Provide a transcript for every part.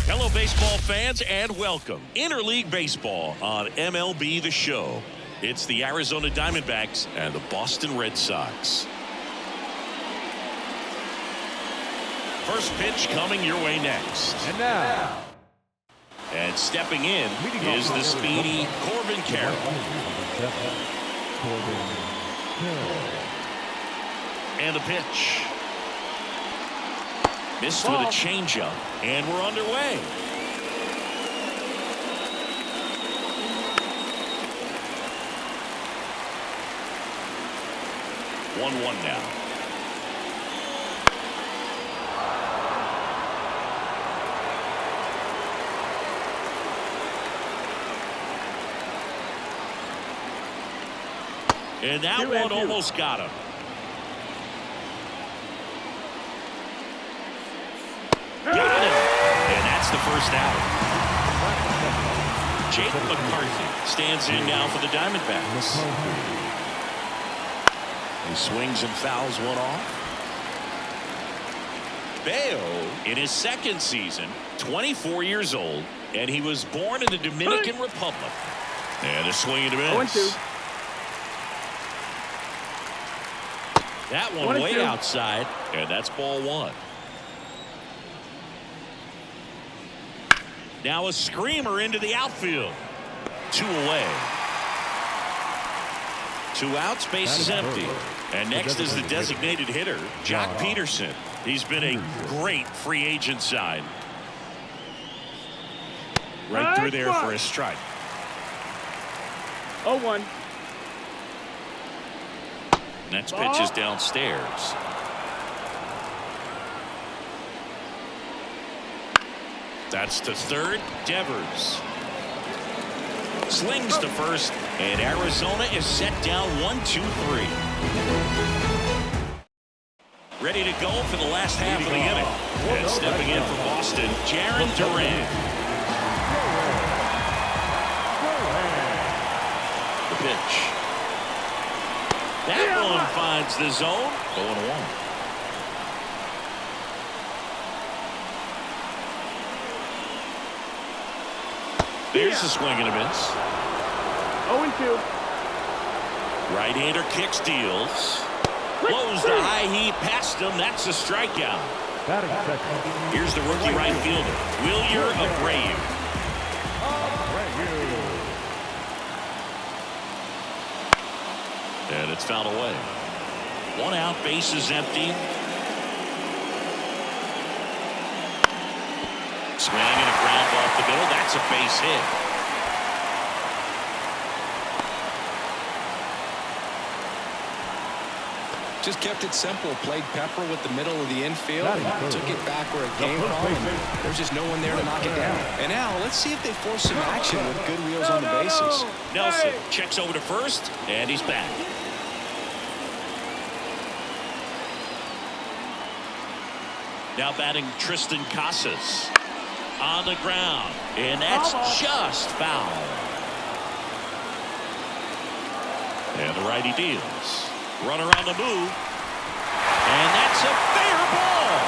Hello, baseball fans, and welcome. Interleague Baseball on MLB The Show. It's the Arizona Diamondbacks and the Boston Red Sox. First pitch coming your way next. And now. And stepping in is the speedy Corbin Carroll. And the pitch. Missed with a changeup, and we're underway. One now. And that one almost got him. Got him. And that's the first out. Jake McCarthy stands in now for the Diamondbacks. He swings and fouls one off. Bayo in his second season, 24 years old, and he was born in the Dominican Republic. And a swing and a miss. That one way outside, and that's ball one. Now a screamer into the outfield. 2 away. 2 outs, base is empty. And next is the designated hitter, Jock Peterson. He's been a great free agent sign. Right through there for a strike. 0-1. Next pitch is downstairs. That's to third. Devers slings to first, and Arizona is set down 1-2-3. Ready to go for the last half of the inning. And stepping in for Boston, Jarren Duran. The pitch. That one finds the zone. 0-1. There's a swing and a miss. 0-2. Right-hander kicks, deals. Blows the high heat past him. That's a strikeout. Here's the rookie right fielder, Wilyer Abreu. And it's fouled away. 1 out, base is empty. Swing and a ground off the middle. That's a base hit. Just kept it simple. Played pepper with the middle of the infield. And took it back where it came from. And there's just no one there to knock it down. And now let's see if they force some action with good wheels on the bases. Nelson checks over to first, and he's back. Now batting Tristan Casas. On the ground, and that's just foul. And the righty deals. Runner on the move, and that's a fair ball.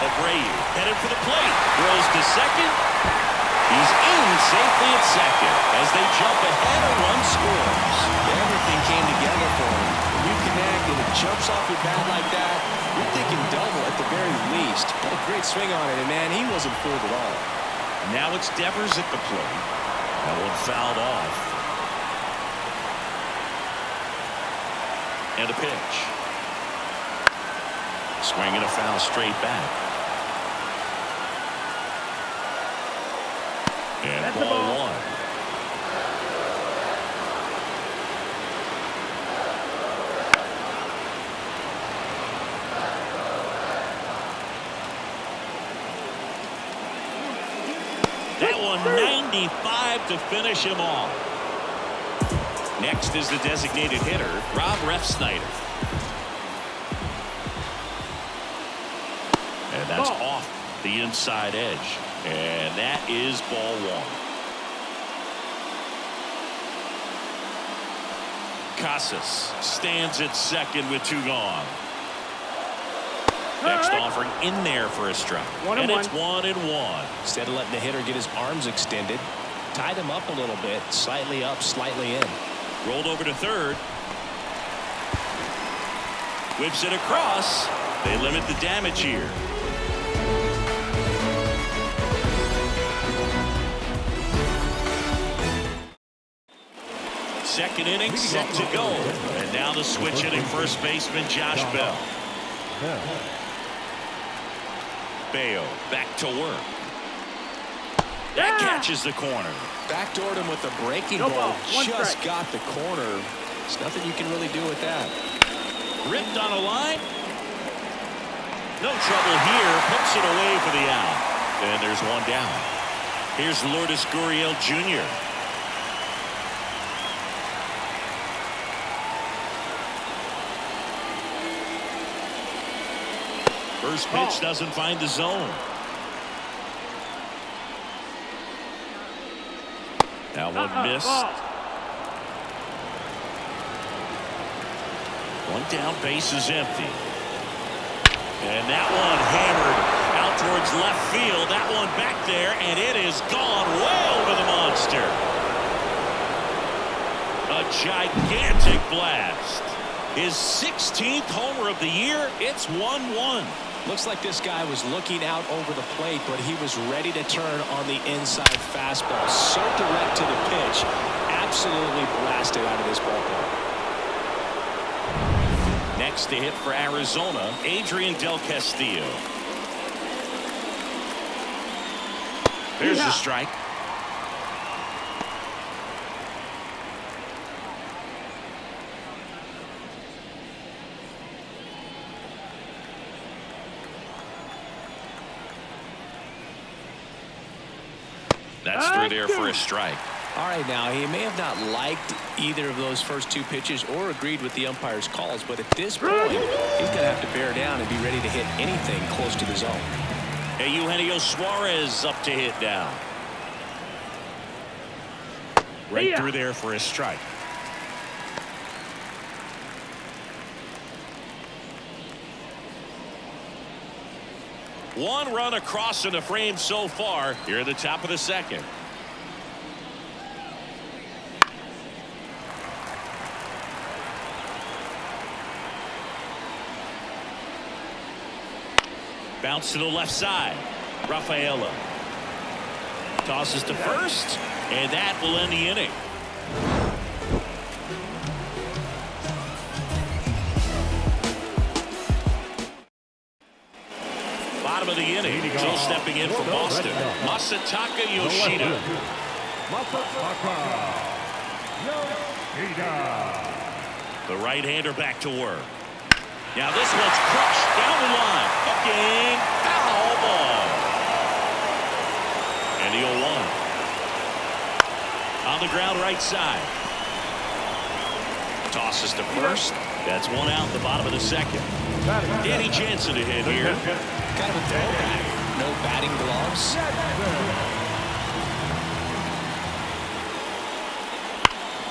Abreu headed for the plate, throws to second. He's in safely at second as they jump ahead. A run scores. Everything came together for him. When you connect and it jumps off your bat like that, you're thinking double at the very least. Had a great swing on it, and man, he wasn't fooled at all. Now it's Devers at the plate. That one fouled off. And a pitch. Swing and a foul straight back. And ball one. That one 95 to finish him off. Next is the designated hitter, Rob Refsnyder. And that's off the inside edge. And that is ball one. Casas stands at second with 2 gone. Next offering in there for a strike. And it's 1-1. Instead of letting the hitter get his arms extended, tied him up a little bit, slightly up, slightly in. Rolled over to third. Whips it across. They limit the damage here. Second inning set to go. And now the switch hitting first baseman Josh Bell. Bayo back to work. That catches the corner. Backdoored him with a breaking ball. Just got the corner. There's nothing you can really do with that. Ripped on a line. No trouble here. Puts it away for the out. And there's one down. Here's Lourdes Gurriel Jr. First pitch doesn't find the zone. That one missed. One down, base is empty. And that one hammered out towards left field. That one back there, and it is gone way over the monster. A gigantic blast. His 16th homer of the year. It's 1-1. Looks like this guy was looking out over the plate, but he was ready to turn on the inside fastball. So direct to the pitch. Absolutely blasted out of this ballpark. Next to hit for Arizona, Adrian Del Castillo. There's the strike. That's through there for a strike. All right, now, he may have not liked either of those first two pitches or agreed with the umpire's calls, but at this point, he's going to have to bear down and be ready to hit anything close to the zone. Hey, Eugenio Suarez up to hit now. Right through there for a strike. One run across in the frame so far here at the top of the second. Bounce to the left side. Rafaela tosses to first, and that will end the inning. Bottom of the inning. Still stepping in for Boston. Masataka Yoshida. The right-hander back to work. Now this one's crushed down the line. Hooking. Foul ball. And the 0-1. On the ground right side. Tosses to first. That's one out in the bottom of the second. Danny Jansen to hit here. Kind of a throwback. No batting gloves.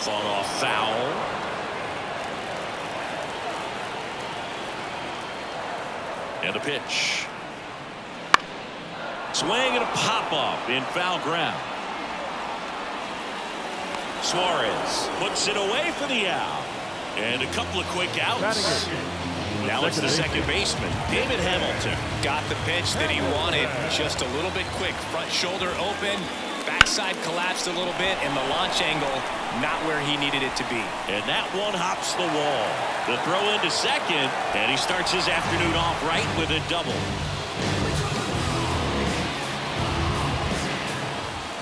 Fought off foul. And a pitch. Swing and a pop-up in foul ground. Suarez puts it away for the out. And a couple of quick outs. Now it's the second baseman, David Hamilton. Got the pitch that he wanted. Just a little bit quick. Front shoulder open. Backside collapsed a little bit. And the launch angle not where he needed it to be. And that one hops the wall. The throw into second. And he starts his afternoon off right with a double.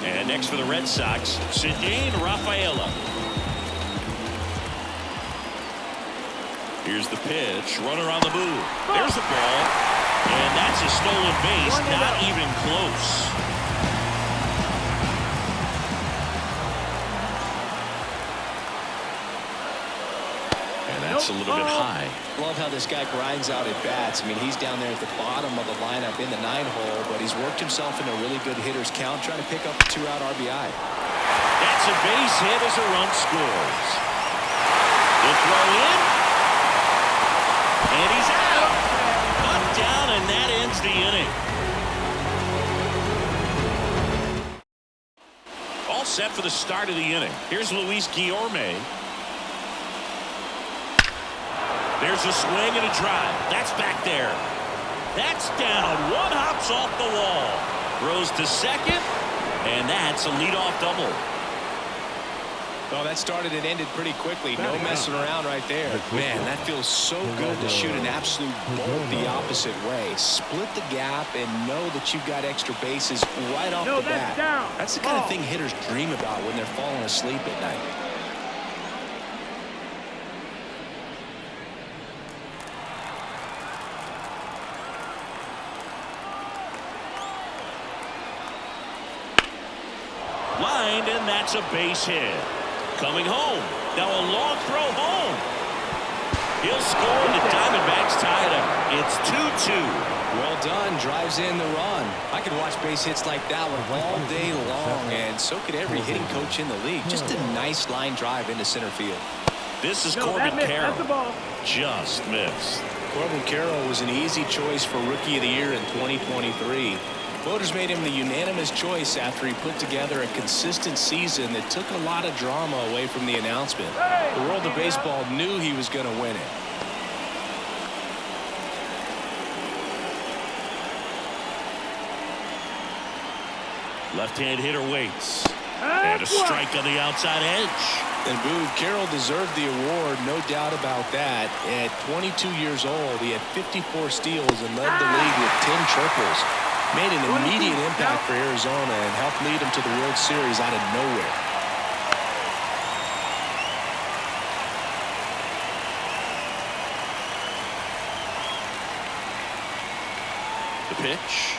And next for the Red Sox, Ceddanne Rafaela. Here's the pitch. Runner on the move. There's the ball. And that's a stolen base. Not even close. And that's a little bit high. Love how this guy grinds out at bats. I mean, he's down there at the bottom of the lineup in the 9-hole, but he's worked himself in a really good hitter's count, trying to pick up a 2-out RBI. That's a base hit as a run scores. The throw in. And he's out. Cut down ends the inning. All set for the start of the inning. Here's Luis Guillorme. There's a swing and a drive. That's back there. That's down. One hops off the wall. Throws to second, and that's a leadoff double. Oh, that started and ended pretty quickly. No messing around right there. Man, that feels so good to shoot an absolute bolt the opposite way. Split the gap and know that you've got extra bases right off the bat. That's the kind of thing hitters dream about when they're falling asleep at night. Lined, and that's a base hit. Coming home. Now a long throw home. He'll score. The Diamondbacks tie it up. It's 2-2. Well done. Drives in the run. I could watch base hits like that one all day long, and so could every hitting coach in the league. Just a nice line drive into center field. This is Corbin Carroll. That's the ball. Just missed. Corbin Carroll was an easy choice for Rookie of the Year in 2023. Voters made him the unanimous choice after he put together a consistent season that took a lot of drama away from the announcement. The world of baseball knew he was going to win it. Left-hand hitter waits. And a strike on the outside edge. And Boo, Carroll deserved the award, no doubt about that. At 22 years old, he had 54 steals and led the league with 10 triples. Made an immediate impact for Arizona and helped lead them to the World Series out of nowhere. The pitch.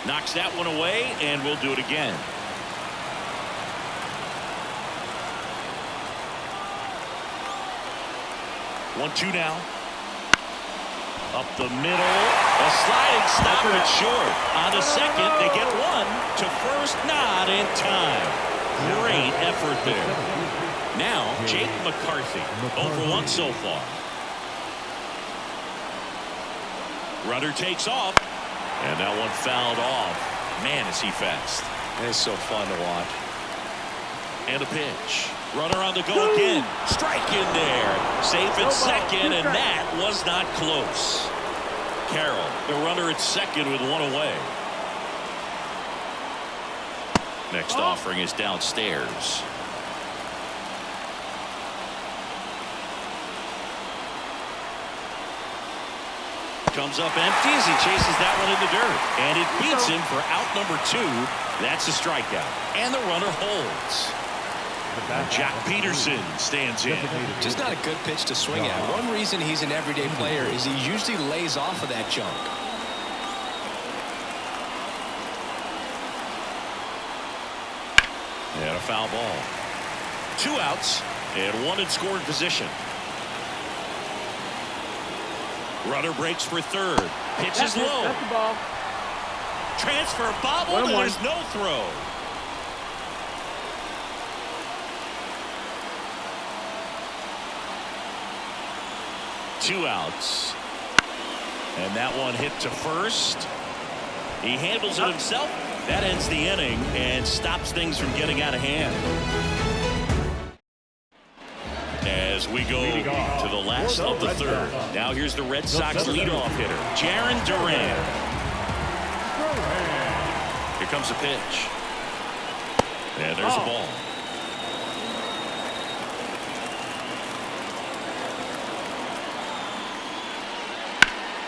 Knocks that one away, and we'll do it again. One-two now. Up the middle. A sliding stop, but short. On the second, they get one. To first, not in time. Great effort there. Now, Jake McCarthy. 0 for 1 so far. Runner takes off. And that one fouled off. Man, is he fast. It's so fun to watch. And a pitch. Runner on the go again. Strike in there. Safe at second, and that was not close. Carroll, the runner at second with one away. Next offering is downstairs. Comes up empty as he chases that one in the dirt. And it beats him for out number 2. That's a strikeout. And the runner holds. Jack Peterson stands in. Just not a good pitch to swing at. One reason he's an everyday player is he usually lays off of that junk. And a foul ball. 2 outs and 1 in scoring position. Runner breaks for third. Pitch is low. That's the ball. Transfer bobbled, and there's no throw. Two outs. And that one hit to first. He handles it himself. That ends the inning and stops things from getting out of hand. As we go to the last of the third. Now here's the Red Sox leadoff hitter, Jarren Duran. Here comes a pitch. And there's a ball.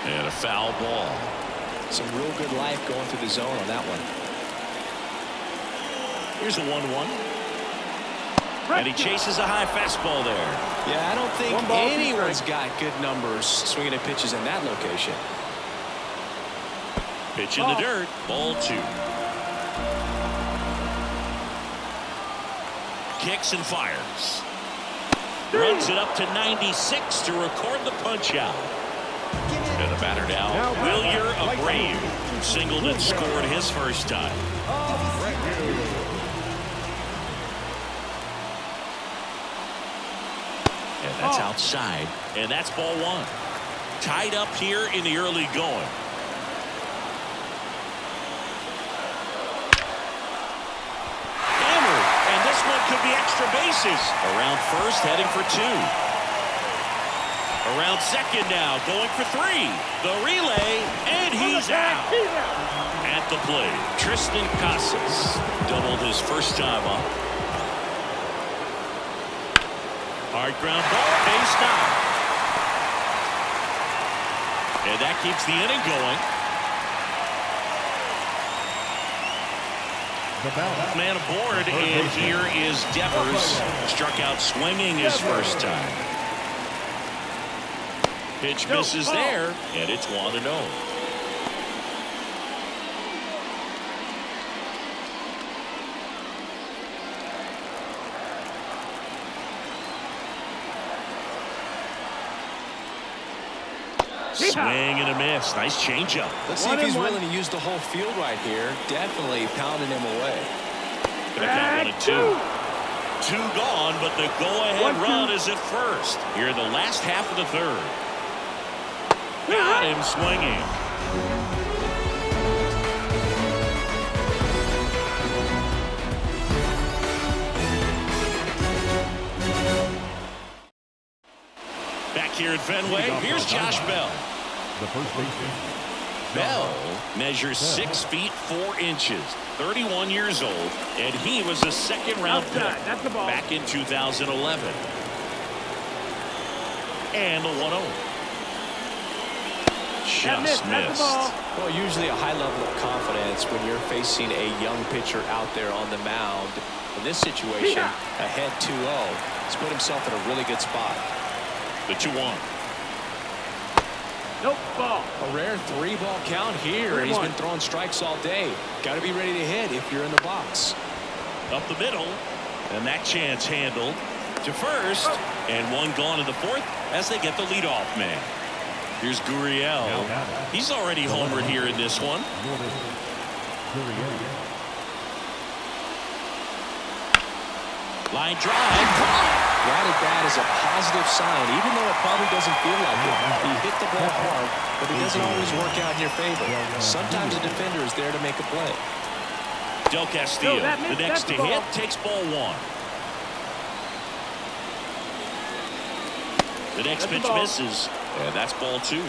And a foul ball. Some real good life going through the zone on that one. Here's a 1-1. And he chases a high fastball there. Yeah, I don't think anyone's got good numbers swinging at pitches in that location. Pitch in the dirt. Ball 2. Kicks and fires. Runs it up to 96 to record the punch out. And the batter now, Wilyer Abreu, who singled and scored his first time. And that's outside, and that's ball 1. Tied up here in the early going. extra bases. Around first, heading for 2. Around second now, going for 3. The relay, and he's out. At the plate, Tristan Casas doubled his first time up. Hard ground ball, base knock. And that keeps the inning going. Man aboard, and here is Devers. Struck out swinging his first time. Pitch misses there, and it's 1-0. Swing and a miss. Nice changeup. Let's see if he's willing to use the whole field right here. Definitely pounding him away. Gonna count 1-2. 2 gone, but the go-ahead run is at first. Here in the last half of the third. Got him swinging. Back here at Fenway, here's Josh Bell. The first baseman. Bell measures 6 feet 4 inches, 31 years old, and he was a second-round pick back in 2011. And the 1-0. Just missed. Well, usually a high level of confidence when you're facing a young pitcher out there on the mound. In this situation, ahead 2-0, he's put himself in a really good spot. The 2-1. Nope, ball. A rare 3-ball count here. He's been throwing strikes all day. Got to be ready to hit if you're in the box. Up the middle, and that chance handled to first, and 1 gone in the 4th as they get the leadoff man. Here's Gurriel. He's already homered here in this one. Line drive. That at bat is a positive sign, even though it probably doesn't feel like it. He hit the ball hard, but it doesn't always work out in your favor. Sometimes a defender is there to make a play. Del Castillo, the next to hit, takes ball 1. The next pitch misses, and that's ball 2.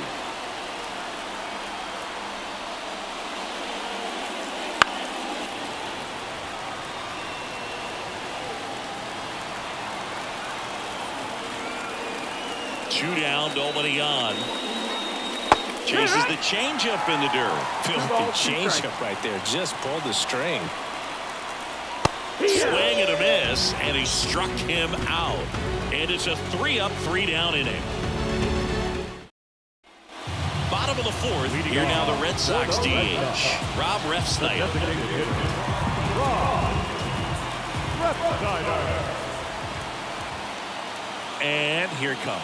Two down, nobody on. Chases the changeup in the dirt. Filthy changeup right there. Just pulled the string. Swing and a miss, and he struck him out. And it's a 3-up, 3-down inning. Bottom of the 4th, here now the Red Sox DH, Rob Refsnyder. And here it comes.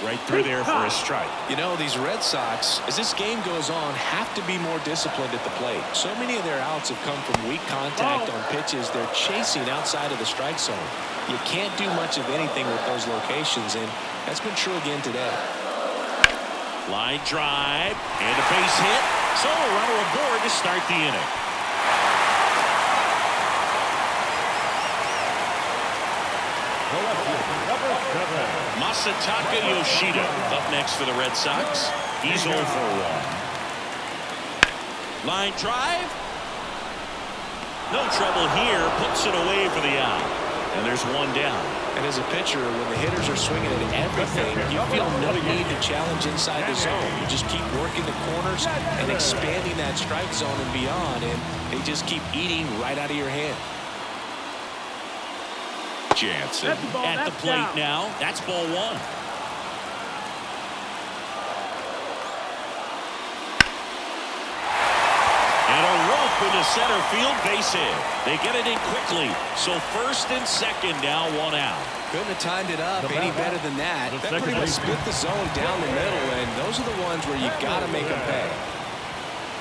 Right through there for a strike. You know, these Red Sox, as this game goes on, have to be more disciplined at the plate. So many of their outs have come from weak contact on pitches they're chasing outside of the strike zone. You can't do much of anything with those locations, and that's been true again today. Line drive and a base hit. So a runner aboard to start the inning. Masataka Yoshida up next for the Red Sox. He's 0 for 1. Line drive. No trouble here. Puts it away for the out. And there's 1 down. And as a pitcher, when the hitters are swinging at everything, you feel no need to challenge inside the zone. You just keep working the corners and expanding that strike zone and beyond, and they just keep eating right out of your hand. Jansen at the plate now. That's ball 1. And a rope into center field, base hit. They get it in quickly. So first and second now, 1 out. Couldn't have timed it up any better than that. That pretty much split the zone down the middle, and those are the ones where you got to make them pay.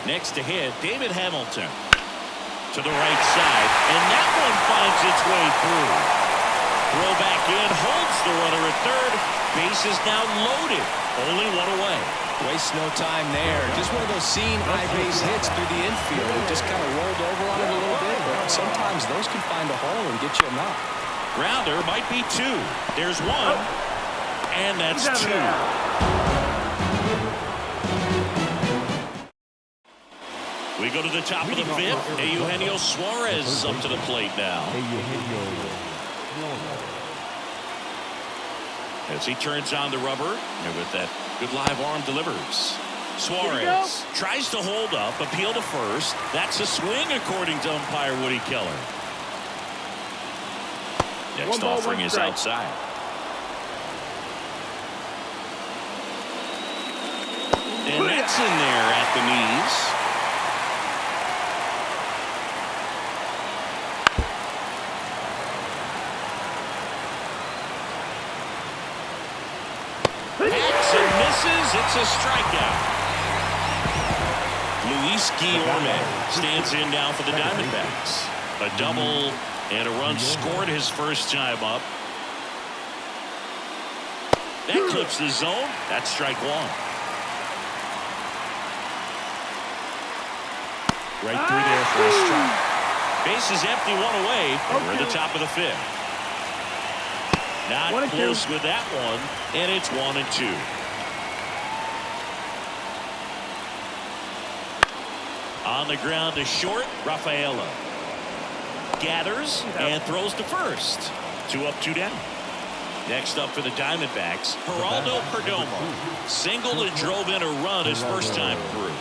Next to hit, David Hamilton to the right side, and that one finds its way through. Throw back in, holds the runner at third. Base is now loaded. Only 1 away. Waste no time there. Just one of those seeing high base hits through the infield. It just kind of rolled over on it a little bit. but sometimes those can find a hole and get you a knock. Grounder might be 2. There's 1. And that's 2. We go to the top of the 5th. Eugenio Suarez is up to the plate now. As he turns on the rubber, and with that good live arm delivers. Suarez tries to hold up, appeal to first. That's a swing, according to umpire Woody Keller. Next offering is outside. And that's in there at the knees. Hacks and misses. It's a strikeout. Luis Guillorme stands in now for the Diamondbacks. A double and a run scored his first time up. That clips the zone. That's strike 1. Right through there for a strike. Base is empty, 1 away. We're at the top of the 5th. Not close with that one, and it's 1-2. On the ground to short, Rafaela gathers and throws to first. 2 up, 2 down. Next up for the Diamondbacks, Geraldo Perdomo. Singled and drove in a run his first time through.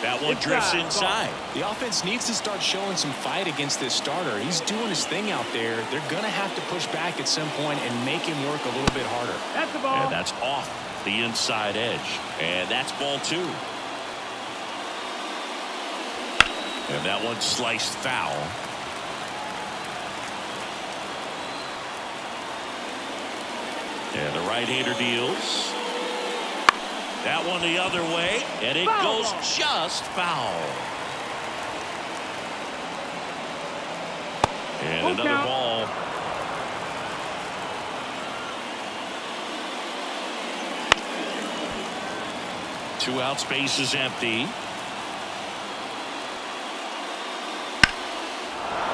That one drifts inside. The offense needs to start showing some fight against this starter. He's doing his thing out there. They're going to have to push back at some point and make him work a little bit harder. That's the ball. And that's off the inside edge. And that's ball 2. And that one sliced foul. And the right-hander deals. That one the other way, and it goes just foul. And another ball. Two out, space is empty.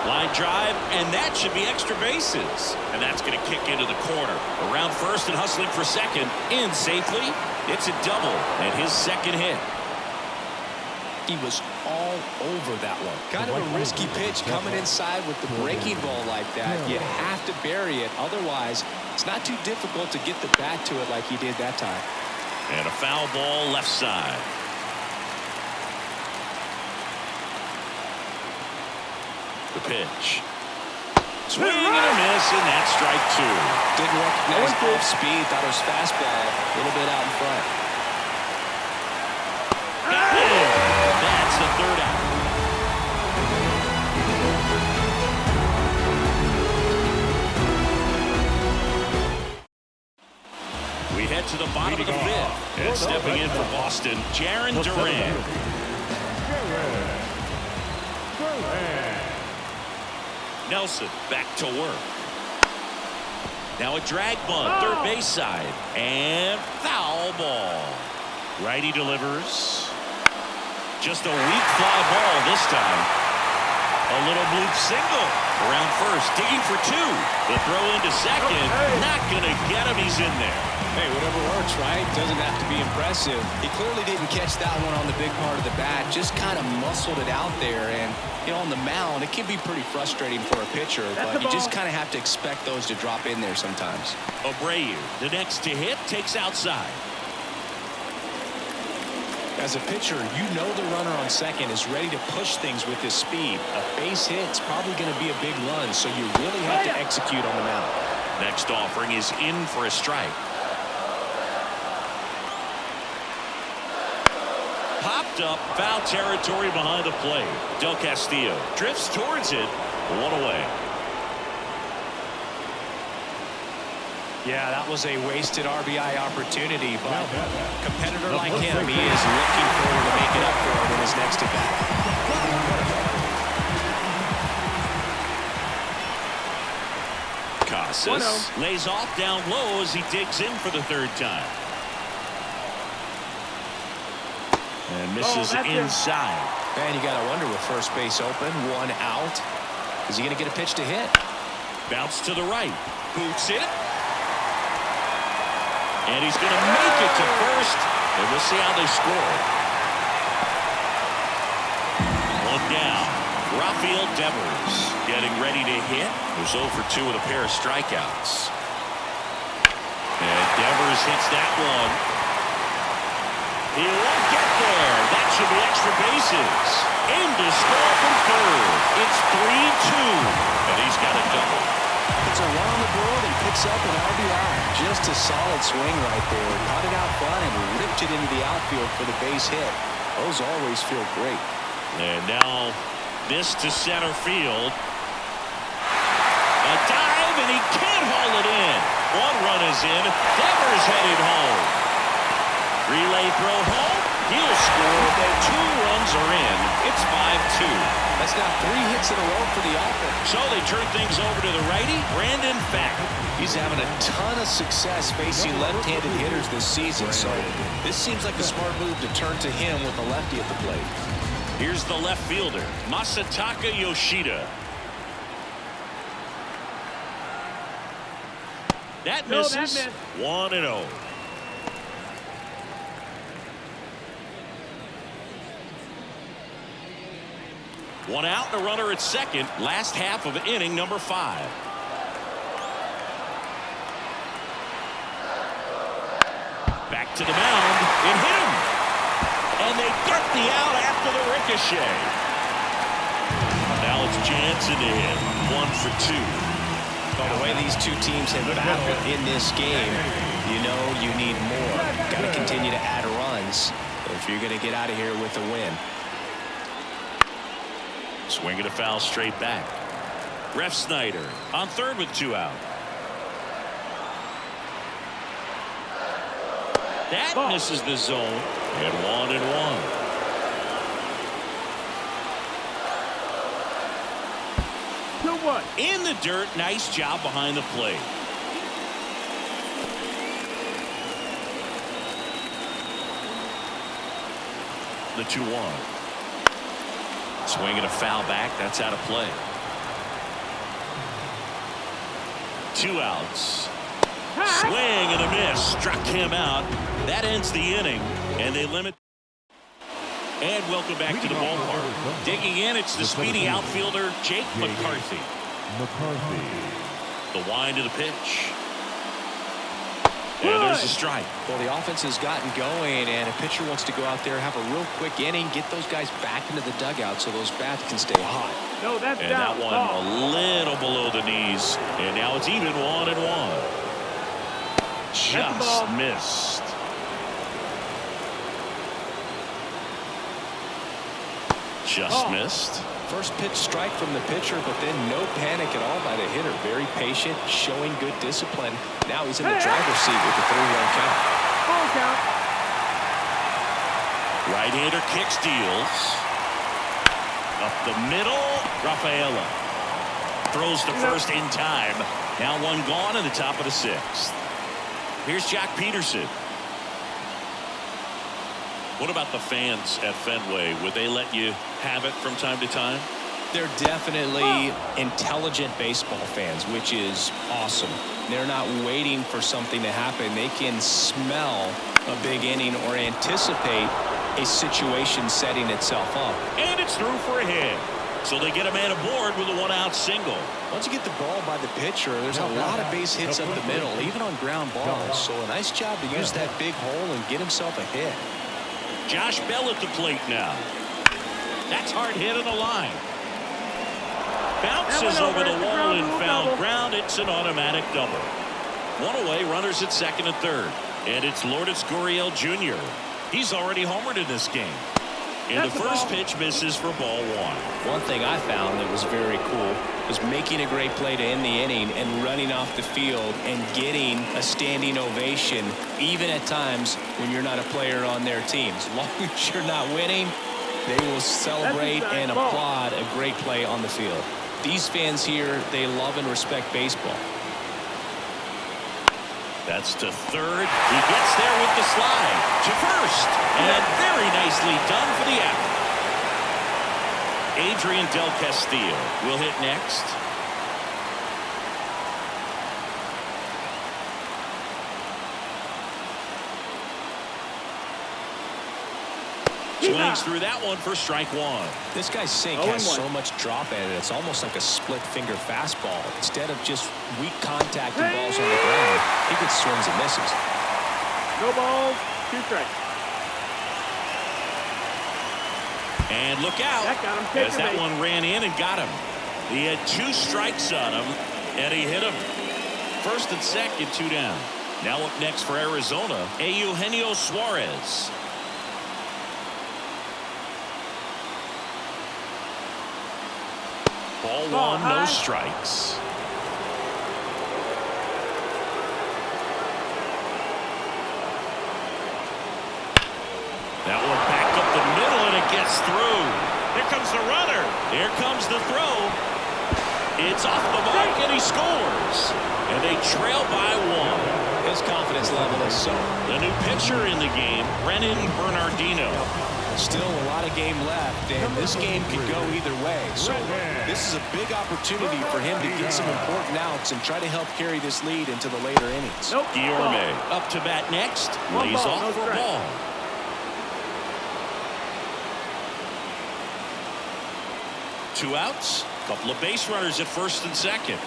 Line drive, and that should be extra bases. And that's going to kick into the corner. Around first and hustling for second. In safely. It's a double, and his second hit. He was all over that one. Kind of a risky pitch coming inside with the breaking ball like that. You have to bury it. Otherwise, it's not too difficult to get the bat to it like he did that time. And a foul ball left side. The pitch. Swing and a miss, and that's strike 2. Didn't recognize off speed. Thought it was fastball. A little bit out in front. Got it. That's the 3rd out. We head to the bottom of the 5th. And stepping in for Boston, Jarren Duran. Nelson back to work. Now a drag bunt, third base side, and foul ball. Righty delivers. Just a weak fly ball this time. A little bloop single. Around first, digging for 2. The throw into second, not gonna get him. He's in there. Hey, whatever works, right? Doesn't have to be impressive. He clearly didn't catch that one on the big part of the bat. Just kind of muscled it out there. And, you know, on the mound, it can be pretty frustrating for a pitcher. But you just kind of have to expect those to drop in there sometimes. Abreu, the next to hit, takes outside. As a pitcher, you know the runner on second is ready to push things with his speed. A base hit's probably going to be a big run, so you really have to execute on the mound. Next offering is in for a strike. Popped up, foul territory behind the plate. Del Castillo drifts towards it, 1 away. Yeah, that was a wasted RBI opportunity, but a competitor like him, he is looking forward to making up for it in his next at-bat. Casas lays off down low as he digs in for the 3rd time. And misses inside. Man, you got to wonder with first base open, one out. Is he going to get a pitch to hit? Bounce to the right. Boots it. And he's going to make it to first. And we'll see how they score. One down. Rafael Devers getting ready to hit. There's 0 for 2 with a pair of strikeouts. And Devers hits that one. He won't get there. That should be extra bases. Aim to score from third. It's 3-2. And he's got a double. It's a run on the board and picks up an RBI. Just a solid swing right there. Caught it out front and ripped it into the outfield for the base hit. Those always feel great. And now this to center field. A dive, and he can't haul it in. One run is in. Devers headed home. Relay throw home. He'll score. The 2 runs are in. It's 5-2. That's now 3 hits in a row for the offense. So they turn things over to the righty, Brandon Fack. He's having a ton of success facing left-handed hitters this season, so this seems like a smart move to turn to him with a lefty at the plate. Here's the left fielder, Masataka Yoshida. That misses. 1-0. One out and a runner at second. Last half of inning number 5. Back to the mound. It hit him. And they get the out after the ricochet. Now it's Jansen to hit. 1 for 2. By the way these two teams have battled in this game, you know you need more. Got to continue to add runs if you're going to get out of here with a win. Swing and a foul straight back. Ref Snyder on third with 2 out. That misses the zone. And 1-1. In the dirt. Nice job behind the plate. The 2-1. Swing and a foul back. That's out of play. 2 outs. Swing and a miss. Struck him out. That ends the inning. And they limit. And welcome back to the ballpark. Digging in, it's the speedy outfielder, Jake McCarthy. The wind of the pitch. And there's a strike. Well, the offense has gotten going, and a pitcher wants to go out there, have a real quick inning, get those guys back into the dugout so those bats can stay hot. No, that's and that one a little below the knees. And now it's even 1-1. Just missed. Just missed. First pitch strike from the pitcher, but then no panic at all by the hitter. Very patient, showing good discipline. Now he's in the driver's seat with the 3-1 count. Full count. Right-hander kicks, deals. Up the middle, Rafaela. Throws to first in time. Now 1 gone in the top of the 6th. Here's Jack Peterson. What about the fans at Fenway? Would they let you have it from time to time? They're definitely intelligent baseball fans, which is awesome. They're not waiting for something to happen. They can smell a big inning or anticipate a situation setting itself up. And it's through for a hit. So they get a man aboard with a 1-out single. Once you get the ball by the pitcher, there's a lot of base hits up the middle, even on ground balls. So a nice job to use that big hole and get himself a hit. Josh Bell at the plate now. That's hard hit on the line. Bounces over the wall and foul ground. It's an automatic double. 1 away, runners at second and third. And it's Lourdes Gurriel Jr. He's already homered in this game. And the first pitch misses for ball 1. One thing I found that was very cool was making a great play to end the inning and running off the field and getting a standing ovation, even at times when you're not a player on their team. As long as you're not winning, they will celebrate and applaud a great play on the field. These fans here, they love and respect baseball. That's to third. He gets there with the slide. To first. And very nicely done for the out. Adrian Del Castillo will hit next. Swings through that one for strike one. This guy's sink has so much drop in it. It's almost like a split finger fastball. Instead of just weak contact and balls on the ground, he gets swings and misses. No balls, 2 strikes. And look out, That got him. as that one ran in and got him. He had 2 strikes on him, and he hit him. First and second, 2 down. Now up next for Arizona, Eugenio Suarez. Ball 1, no strikes. That one back up the middle, and it gets through. Here comes the runner. Here comes the throw. It's off the mark, and he scores. And they trail by 1. His confidence level is so. The new pitcher in the game, Brennan Bernardino. Still a lot of game left, and this game could go either way. So this is a big opportunity for him to get some important outs and try to help carry this lead into the later innings. Guillorme up to bat next. Lays off for a ball. Two outs. Couple of base runners at first and second.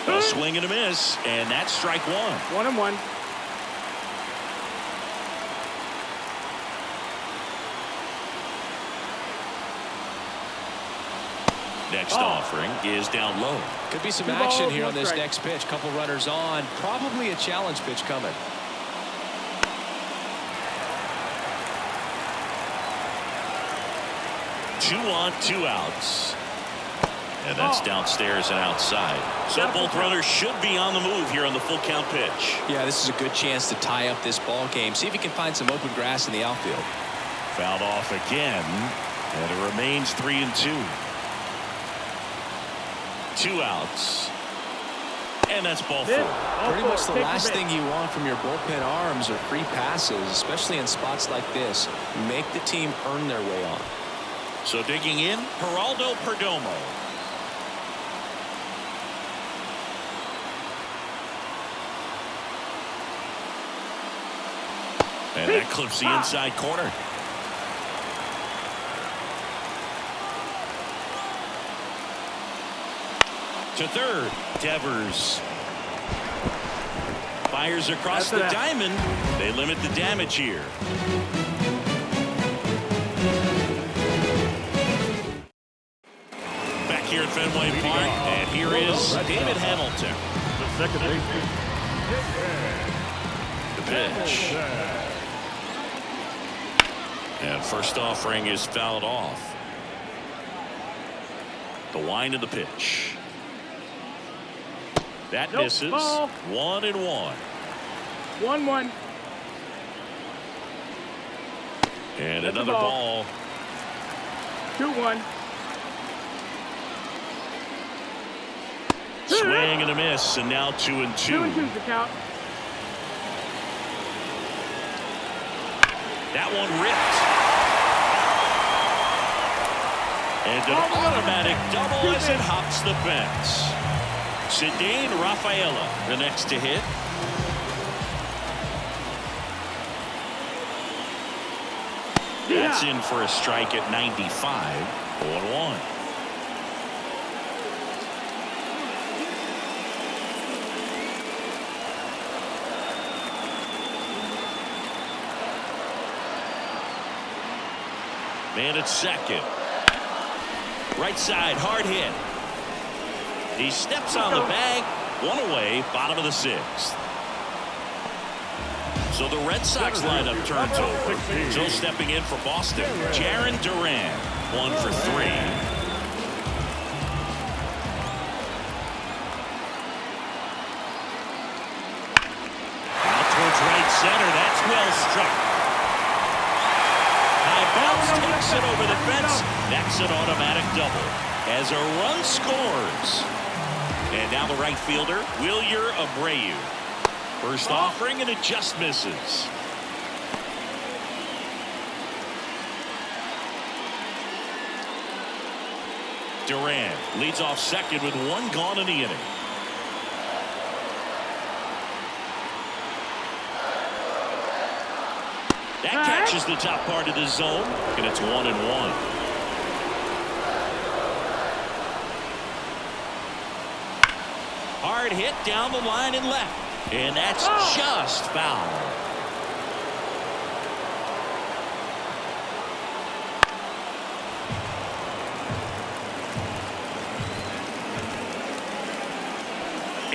A swing and a miss, and that's strike 1. 1-1. Next offering is down low. Could be some action here on this next pitch. Couple runners on. Probably a challenge pitch coming. 2 on, 2 outs. And that's downstairs and outside. So both runners should be on the move here on the full count pitch. Yeah, this is a good chance to tie up this ball game. See if he can find some open grass in the outfield. Fouled off again. And it remains 3-2. 2 outs. And that's ball 4. Pretty much the last thing you want from your bullpen arms are free passes, especially in spots like this. Make the team earn their way on. So digging in, Geraldo Perdomo. And that clips the inside corner. To third, Devers. Fires across the diamond. They limit the damage here. Back here at Fenway Park, and here is David Hamilton. The second baseman. The pitch. And first offering is fouled off. The wind of the pitch. That misses. Ball. 1-1. 1-1. And another ball. 2-1. Swing and a miss, and now 2-2. 2-2's the count. That one ripped. And an automatic double as it hops the fence. Cedane Rafaela, the next to hit. That's in for a strike at 95. 0-1. Man at second. Right side, hard hit. He steps on the bag. 1 away, bottom of the 6th. So the Red Sox lineup turns over. So stepping in for Boston, Jarren Duran, 1 for 3. Out towards right center. That's well struck. High bounce takes it over the fence. That's an automatic double as a run scores. And now the right fielder, Wilyer Abreu. First offering, and it just misses. Durant leads off second with one gone in the inning. That catches the top part of the zone, and it's 1-1. Hard hit down the line and left, and that's just foul.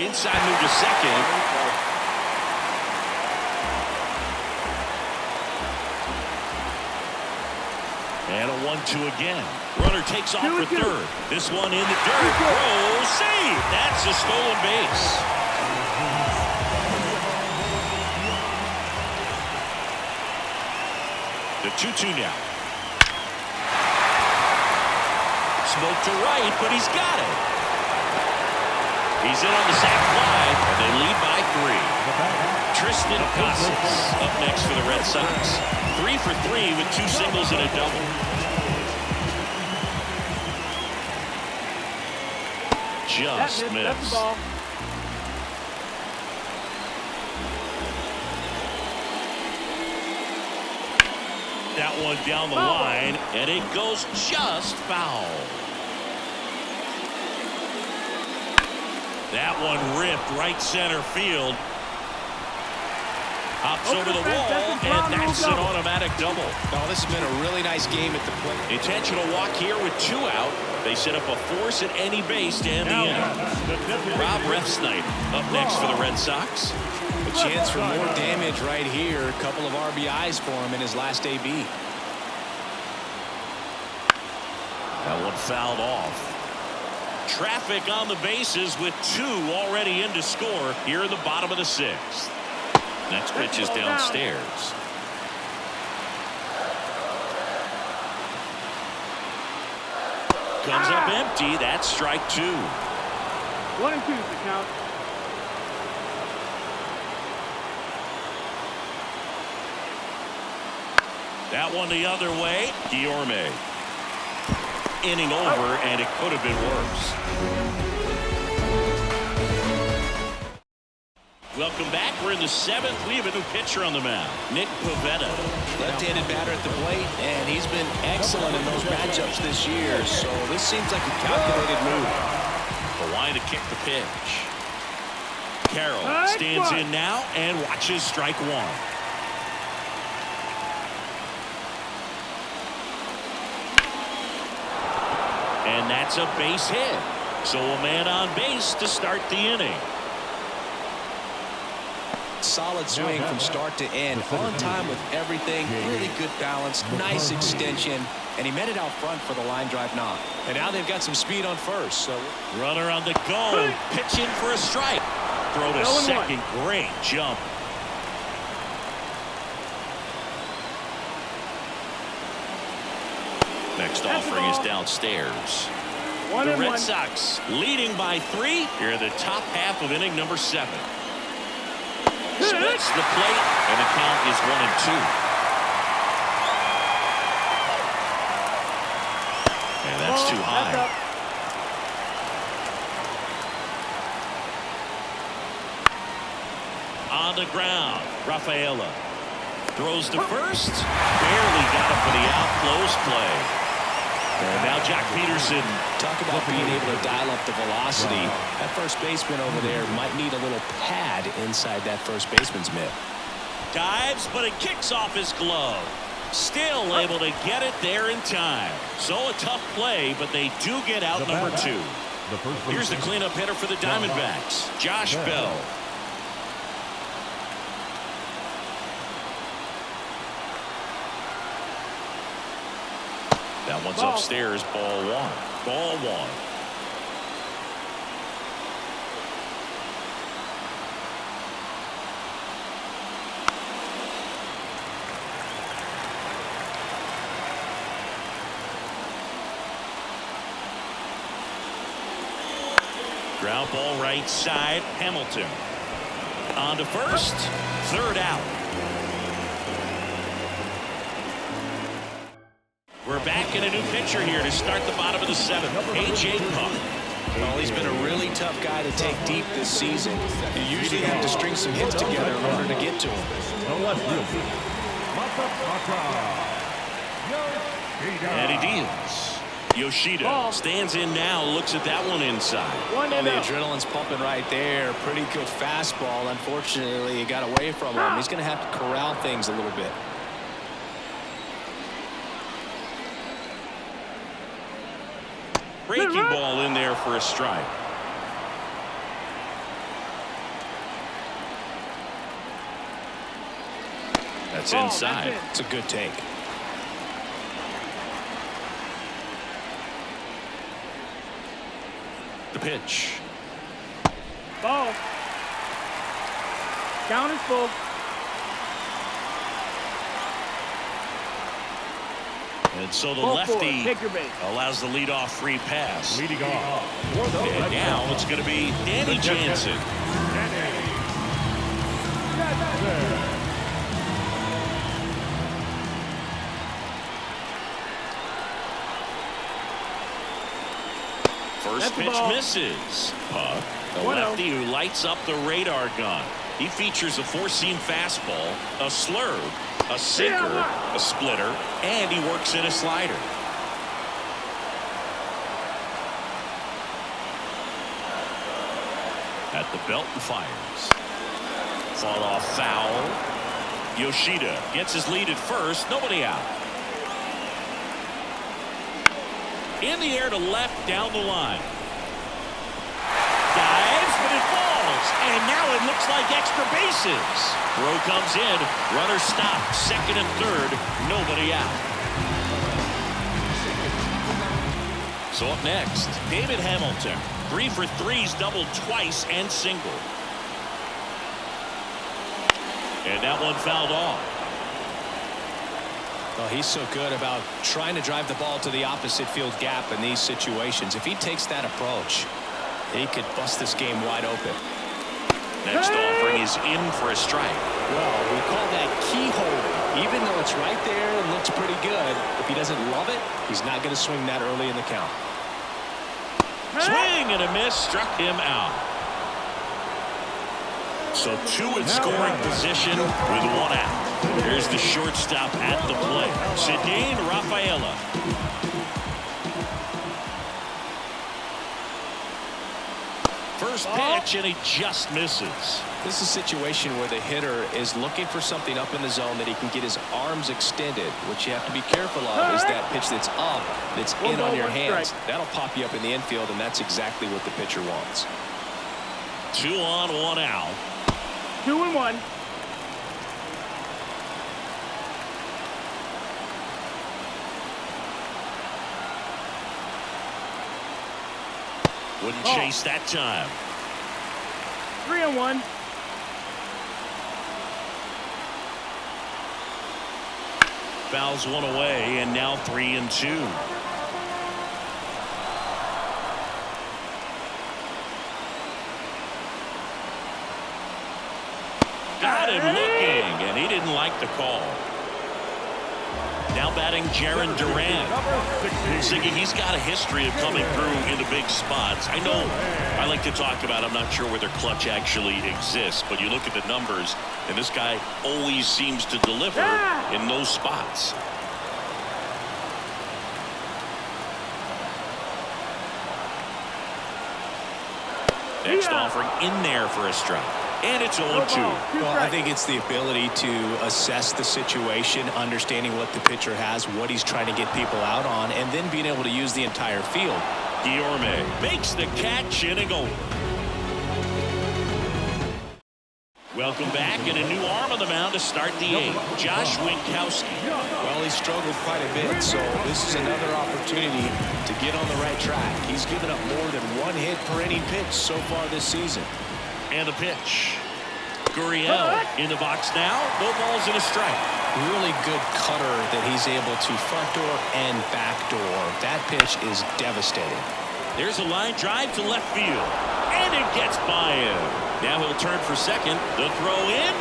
Inside move to second. And a 1-2 again. Runner takes off for third. This one in the dirt. Throw, save. That's a stolen base. The 2-2 now. Smoke to right, but he's got it. He's in on the sac fly, and they lead by 3. Tristan Casas up next for the Red Sox. 3 for 3 with 2 singles and a double. Just missed. That's the ball. That one down the line, and it goes just foul. That one ripped right center field. Hops over the wall, and that's an automatic double. Oh, this has been a really nice game at the plate. Intentional walk here with 2 out. They set up a force at any base to end the inning. Rob Refsnyder up next for the Red Sox. A chance for more damage right here. A couple of RBIs for him in his last AB. That one fouled off. Traffic on the bases with 2 already in to score here in the bottom of the 6th. Next pitch is downstairs. Comes up empty. That's strike 2. 1-2 is the count. That one the other way. Guillorme. Inning over, and it could have been worse. Welcome back. We're in the 7th. We have a new pitcher on the mound, Nick Pivetta. Left-handed batter at the plate, and he's been excellent in those matchups this year. So this seems like a calculated move. Hawaii to kick the pitch. Carroll stands in now and watches strike 1. And that's a base hit. So a man on base to start the inning. Solid swing from start to end. On time with everything. Really good balance. Nice extension. And he met it out front for the line drive knock. And now they've got some speed on first. So runner on the go. Pitching for a strike. Throw to second. Great jump. Next offering is downstairs. The Red Sox leading by 3 here in the top half of inning number 7. Splits the plate, and the count is 1-2. And that's too high. On the ground, Rafaela throws to first. Barely got him for the out. Close play. And now Jack Peterson. Talk about being able to dial up the velocity. That first baseman over there might need a little pad inside that first baseman's mitt. Dives, but it kicks off his glove. Still able to get it there in time. So a tough play, but they do get out number 2. Here's the cleanup hitter for the Diamondbacks, Josh Bell. That one's upstairs, ball 1. Ball 1. Ground ball right side. Hamilton on to first. Third out. We're back in a new pitcher here to start the bottom of the seventh. A.J. Puck. Well, he's been a really tough guy to take deep this season. You usually have to string some hits together in order to get to him. And he deals. Yoshida stands in now, looks at that one inside. Oh, the adrenaline's pumping right there. Pretty good fastball. Unfortunately, it got away from him. He's going to have to corral things a little bit. Breaking ball in there for a strike. That's inside. It's a good take. The pitch. Ball. Count is full. And so the lefty allows the leadoff free pass. Leading off. And now it's going to be Danny Jansen. First pitch misses. Puck, the lefty who lights up the radar gun. He features a four-seam fastball, a slurve, a sinker, a splitter, and he works in a slider. At the belt and fires. Fall off foul. Yoshida gets his lead at first. Nobody out. In the air to left down the line. Dives, but it falls. And now it looks like extra bases. Throw comes in. Runner stopped. Second and third. Nobody out. So up next, David Hamilton. 3 for 3's doubled twice and single. And that one fouled off. Well, he's so good about trying to drive the ball to the opposite field gap in these situations. If he takes that approach, he could bust this game wide open. Next offering is in for a strike. Well, we call that keyhole. Even though it's right there and looks pretty good, if he doesn't love it, he's not going to swing that early in the count. Swing and a miss, struck him out. So 2 in scoring position with 1 out. Here's the shortstop at the plate, Cedane Rafaela. First pitch, and he just misses. This is a situation where the hitter is looking for something up in the zone that he can get his arms extended. What you have to be careful of is that pitch that's up, that's in on your hands. That'll pop you up in the infield, and that's exactly what the pitcher wants. 2 on, 1 out. 2-1. Wouldn't chase that time. 3-1. Fouls 1 away, and now 3-2. Got him looking, and he didn't like the call. Now batting Jarren Duran. Ziggy, he's got a history of coming through in the big spots. I know I like to talk about, I'm not sure whether clutch actually exists, but you look at the numbers, and this guy always seems to deliver in those spots. Next offering in there for a strike. And it's 0-2. Well, I think it's the ability to assess the situation, understanding what the pitcher has, what he's trying to get people out on, and then being able to use the entire field. Guillorme makes the catch, inning over. Welcome back, and a new arm on the mound to start the 8th. Josh Winkowski. Well, he struggled quite a bit, so this is another opportunity to get on the right track. He's given up more than 1 hit per inning pitch so far this season. And a pitch. Gurriel in the box now. No balls and a strike. Really good cutter that he's able to front door and back door. That pitch is devastating. There's a line drive to left field. And it gets by him. Now he'll turn for second. The throw in.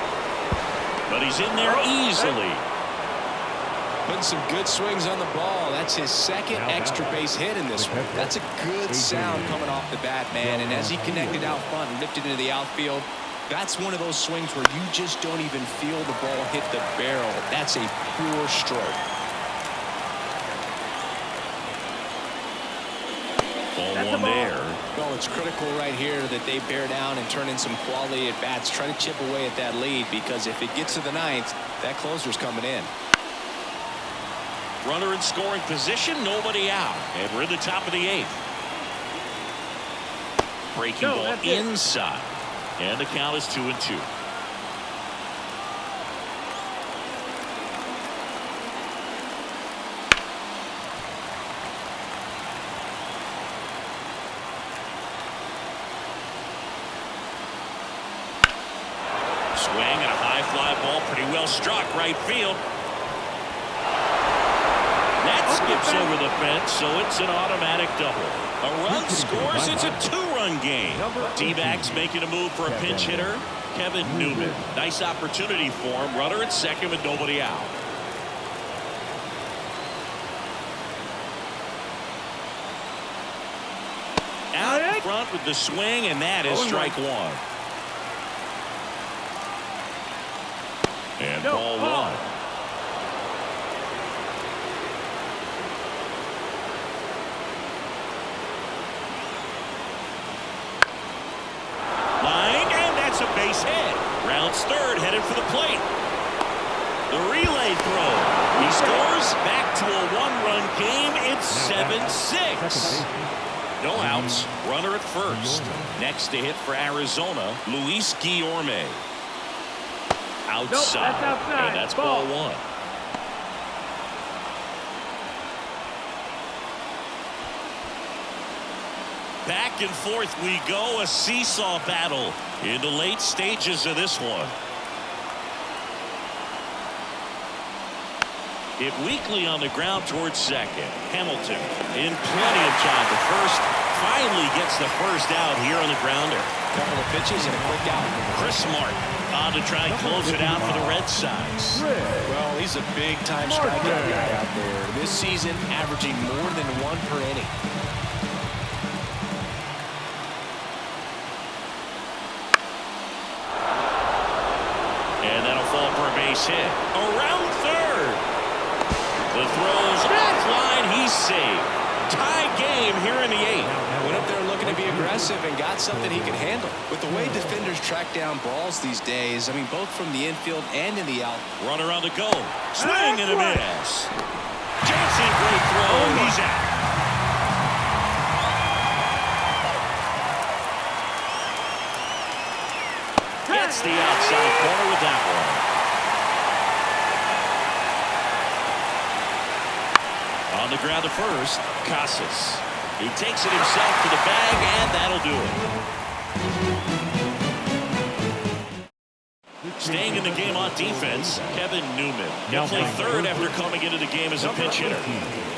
But he's in there easily. Putting some good swings on the ball. That's his second extra base hit in this one. That's a good sound coming off the bat, man. And as he connected out front and lifted into the outfield, that's one of those swings where you just don't even feel the ball hit the barrel. That's a pure stroke. Ball one there. Well, it's critical right here that they bear down and turn in some quality at bats. Try to chip away at that lead, because if it gets to the ninth, that closer's coming in. Runner in scoring position, nobody out. And we're in the top of the eighth. Breaking ball inside. And the count is 2-2. Swing and a high fly ball, pretty well struck right field. That skips over the fence, so it's an automatic double. A run scores. It's a two-run game. D-backs making a move for a pinch hitter, Kevin Newman. Nice opportunity for him. Runner at second with nobody out. Out in front with the swing, and that is strike one. And ball one. Line, and that's a base hit. Rounds third, headed for the plate. The relay throw. He scores. Back to a one-run game. It's 7-6. No outs. Runner at first. Next to hit for Arizona, Luis Guillorme. Outside. Nope, that's outside. And that's ball one. Back and forth we go. A seesaw battle in the late stages of this one. Hit weakly on the ground towards second. Hamilton in plenty of time. The first finally gets the first out here on the grounder. Couple of pitches and a quick out. Chris Martin on to try and close it out for the Red Sox. Well, he's a big-time strikeout guy out there. This season, averaging more than one per inning. And that'll fall for a base hit. Around third. The throw's offline. He's safe. Tie game here in the eighth. Went up there looking to be aggressive and got something he can handle. With the way defenders track down balls these days, I mean, both from the infield and in the out. Runner on the go. Swing and a miss. Jansen, great throw. He's out. Gets the outside corner with that one. On the ground to first, Casas. He takes it himself to the bag, and that'll do it. Staying in the game on defense, Kevin Newman. He'll play third after coming into the game as a pinch hitter.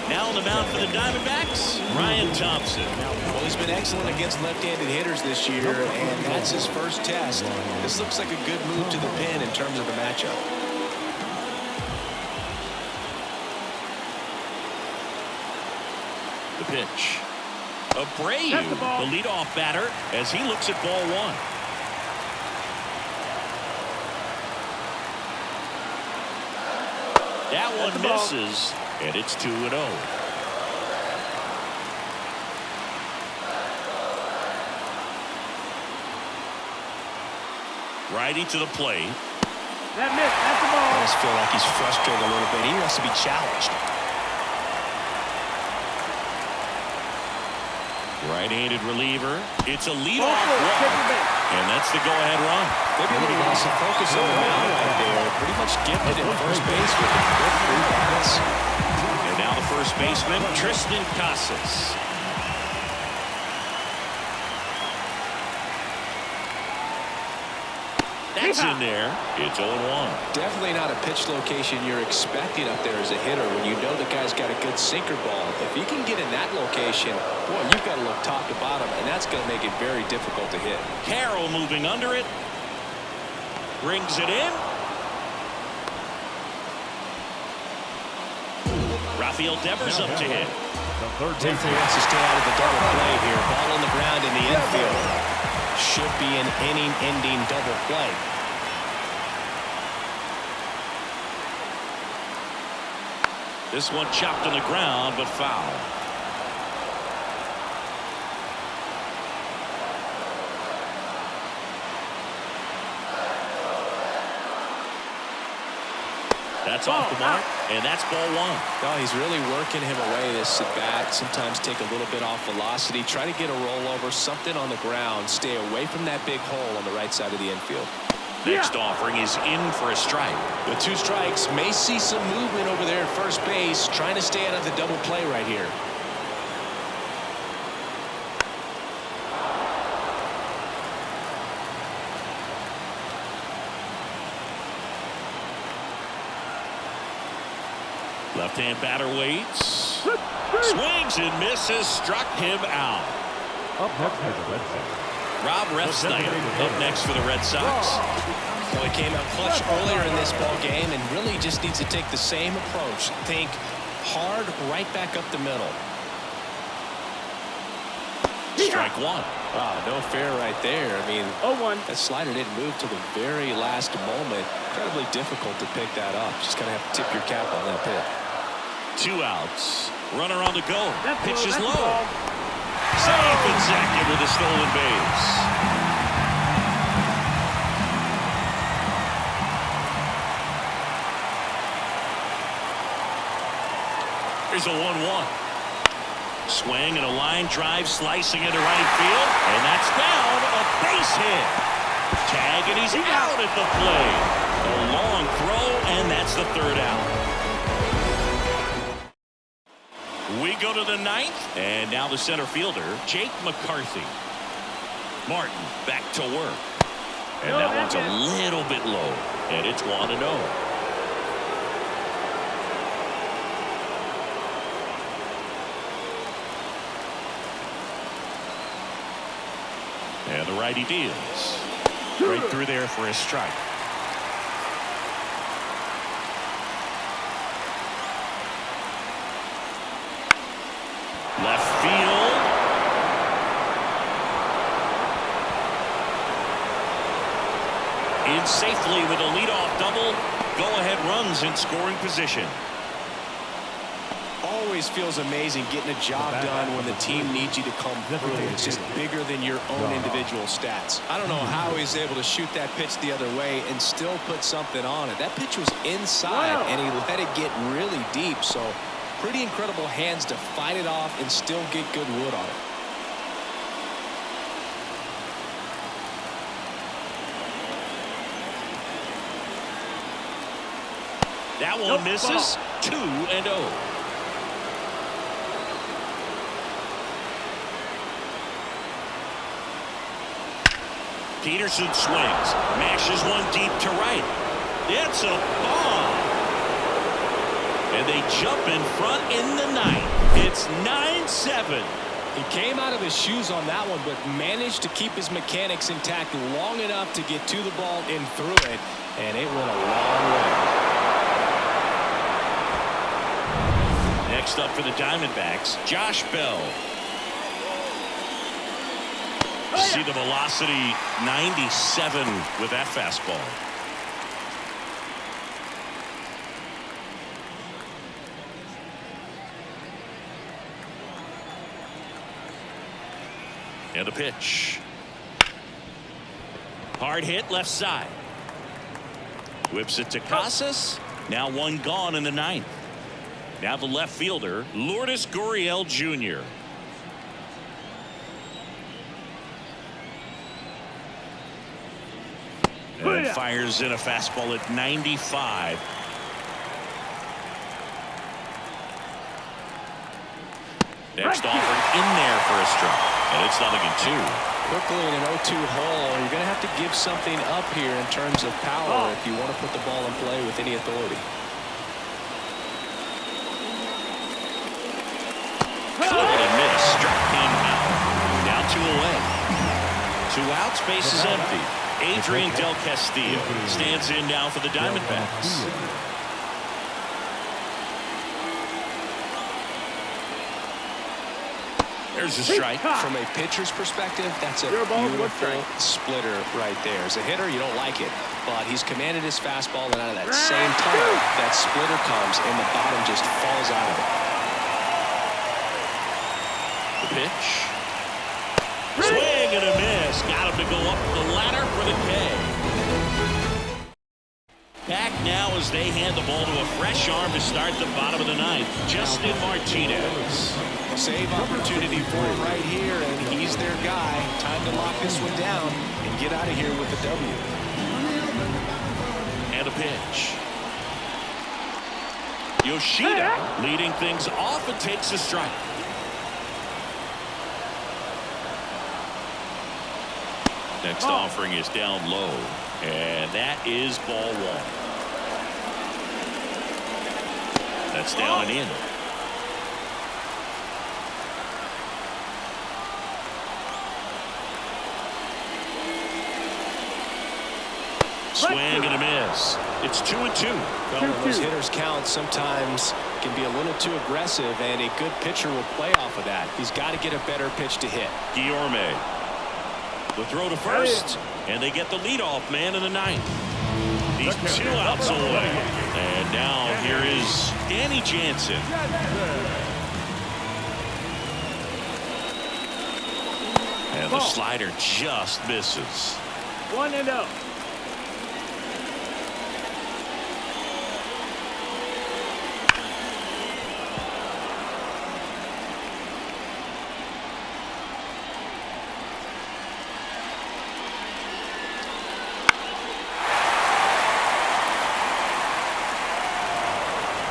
Now on the mound for the Diamondbacks, Ryan Thompson. Well, he's been excellent against left-handed hitters this year, and that's his first test. This looks like a good move to the pin in terms of the matchup. The pitch. Abreu, the leadoff batter, as he looks at ball one. That one misses, and it's 2-0. Righty to the plate. That missed. That's the ball. I just feel like he's frustrated a little bit. He wants to be challenged. Right-handed reliever. It's a leadoff walk, and that's the go-ahead run. Maybe a little loss of focus on the mound right there. Pretty much gifted at first base with a good three bats. And now the first baseman, Tristan Casas. That's in there. It's 0-1. Definitely not a pitch location you're expecting up there as a hitter when you know the guy's got a good sinker ball. If you can get in that location, boy, you've got to look top to bottom, and that's going to make it very difficult to hit. Carroll moving under it. Brings it in. Rafael Devers up to hit. Definitely wants to stay out of the double play here. Ball on the ground in the infield. Should be an inning-ending double play. This one chopped on the ground, but foul. That's off the mark, and that's ball one. No, he's really working him away this at bat. Sometimes take a little bit off velocity. Try to get a rollover, something on the ground. Stay away from that big hole on the right side of the infield. Next offering is in for a strike. With 2 strikes, may see some movement over there at first base. Trying to stay out of the double play right here. Left-hand batter waits. Swings and misses. Struck him out. Up next for the Red Sox. Rob Refsnyder up next for the Red Sox. Well, he came out clutch earlier in this ball game and really just needs to take the same approach. Think hard right back up the middle. Strike one. No fair right there. I mean, 0-1. that slider didn't move till the very last moment. Incredibly difficult to pick that up. Just gonna have to tip your cap on that pitch. 2 outs. Runner on the go. Pitch is That's low. ball. Safe and second with a stolen base. Here's a 1-1. Swing and a line drive slicing into right field. And that's down. A base hit. Tag and he's out at the plate. A long throw and that's the 3rd out. We go to the 9th, and now the center fielder, Jake McCarthy. Martin back to work. And that one's a little bit low, and it's 1-0. And the righty deals. Right through there for a strike. Left field. In safely with a leadoff double. Go-ahead runs in scoring position. Always feels amazing getting a job done when the team needs you to come through. It's just bigger than your own individual stats. I don't know how he's able to shoot that pitch the other way and still put something on it. That pitch was inside, and he let it get really deep. So pretty incredible hands to fight it off and still get good wood on it. That one misses. 2-0. Peterson swings, mashes one deep to right. It's a bomb. And they jump in front in the 9th. It's 9-7. He came out of his shoes on that one, but managed to keep his mechanics intact long enough to get to the ball and through it, and it went a long way. Next up for the Diamondbacks, Josh Bell. See the velocity, 97 with that fastball. And a pitch. Hard hit left side. Whips it to Casas. Now one gone in the 9th. Now the left fielder, Lourdes Gurriel Jr. And fires in a fastball at 95. Next offered in there for a strike. And it's 0-2. Quickly in an 0-2 hole, you're going to have to give something up here in terms of power if you want to put the ball in play with any authority. Caught and missed. Struck him out. Now 2 away. 2 outs, base is empty. Adrian Del Castillo stands in now for the Diamondbacks. There's a strike. From a pitcher's perspective, that's a beautiful splitter right there. As a hitter, you don't like it, but he's commanded his fastball, and out of that same tunnel, that splitter comes, and the bottom just falls out of it. The pitch. Swing and a miss. Got him to go up the ladder for the K. Back now as they hand the ball to a fresh arm to start the bottom of the ninth. Justin Martinez. Save opportunity for him right here, and he's their guy. Time to lock this one down and get out of here with the W. And a pitch. Yoshida leading things off and takes a strike. Next offering is down low, and that is ball 1. That's down and in. Swing and a miss. It's 2-2. Well, when those hitters count, sometimes can be a little too aggressive, and a good pitcher will play off of that. He's got to get a better pitch to hit. Guillorme. The throw to first, and they get the leadoff man in the ninth. He's 2 outs away. And now here is Danny Jansen. And the slider just misses. 1-0.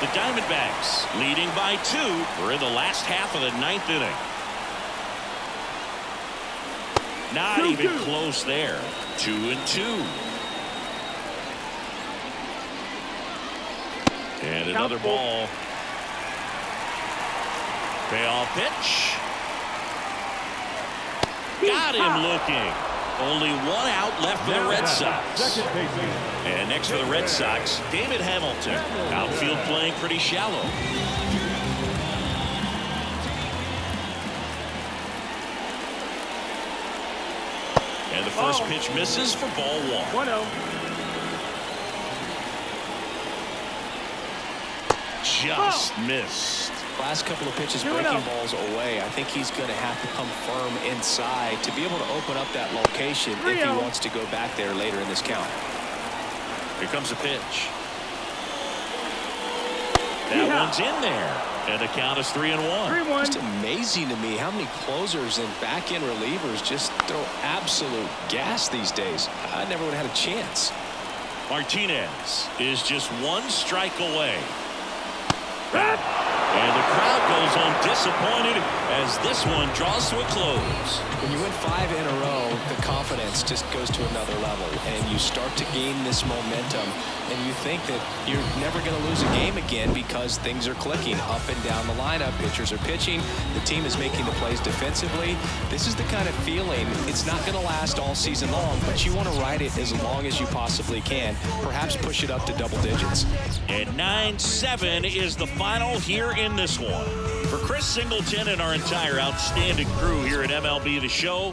The Diamondbacks leading by 2. We're in the last half of the 9th inning. Not even close there. 2-2. And another ball. Payoff pitch. Got him looking. Only 1 out left for the Red Sox. And next for the Red Sox, David Hamilton. Outfield playing pretty shallow. And the first pitch misses for ball 1. 1-0. Just missed. Last couple of pitches breaking balls away. I think he's going to have to come firm inside to be able to open up that location if he wants to go back there later in this count. Here comes a pitch. That one's in there. And the count is 3-1. Just amazing to me how many closers and back-end relievers just throw absolute gas these days. I never would have had a chance. Martinez is just 1 strike away. And the crowd goes home disappointed as this one draws to a close. When you win 5 in a row, the confidence just goes to another level, and you start to gain this momentum, and you think that you're never going to lose a game again because things are clicking up and down the lineup. Pitchers are pitching. The team is making the plays defensively. This is the kind of feeling, it's not going to last all season long, but you want to ride it as long as you possibly can. Perhaps push it up to double digits. And 9-7 is the final here in this one. For Chris Singleton and our entire outstanding crew here at MLB The Show,